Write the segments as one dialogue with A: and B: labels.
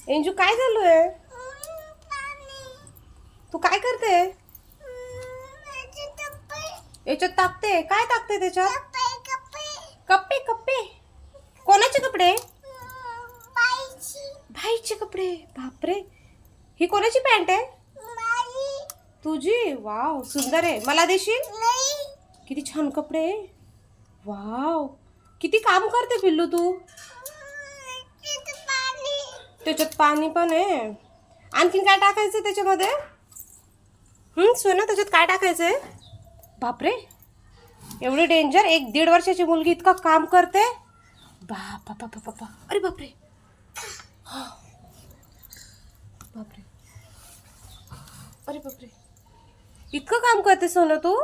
A: एंजू काय झालं आहे? तू काय करते? याच्यात टाकते काय? टाकते त्याच्यात? कप्पे कप्पे. कोणाचे कपडे? भाईचे कपडे. बापरे, ही कोणाची पॅन्ट आहे? तुझी. वाव, सुंदर आहे. मला देशील? किती छान कपडे. वाव, किती काम करते पिल्लू तू. त्याच्यात पाणी पण आहे. आणखीन काय टाकायचं त्याच्यामध्ये? सोना, त्याच्यात काय टाकायचंय? बापरे, एवढी डेंजर. 1-1.5 वर्षाची मुलगी इतकं काम करते. बापा बापा बापा. अरे बापरे, बापरे, अरे बापरे, इतकं काम करते सोना तू.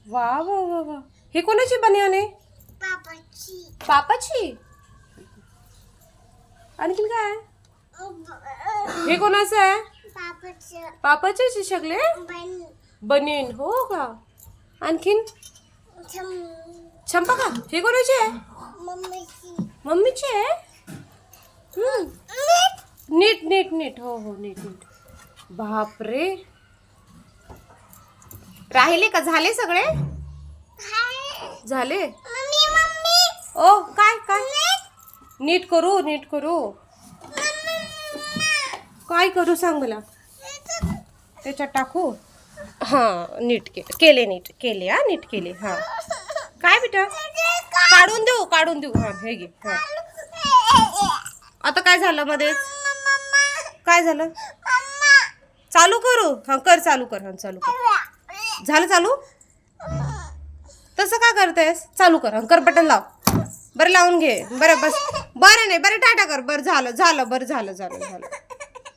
A: वा वा वा वा. हे कोणाची बनियान आहे? पापाची. आणखीन काय? हे कोणाचं आहे? पापाचे सगळे बनियन. हो का? आणखीन चंपा का? हे कोणाचे आहे? मम्मीचे आहे. नीट नीट नीट. हो हो, नीट नीट. बापरे, राहिले का? झाले सगळे? झाले. ओ काय काय? नीट करू, नीट करू. काय करू सांग मला. त्याच्यात टाकू. हां, नीट केले नीट केले. हा, नीट केले. हां, काय बेटा? काढून देऊ, काढून देऊ. हां, हे घे. हां, आता काय झालं मध्येच? काय झालं? चालू करू. हां, कर, चालू कर. हां, चालू कर. झालं चालू? तसं का करतेस? चालू कर. हां, कर, बटन लाव. बरं, लावून घे. बरं, बस. बरं नाही, बरं, टाटा कर. बरं झालं झालं. बरं झालं झालं झालं.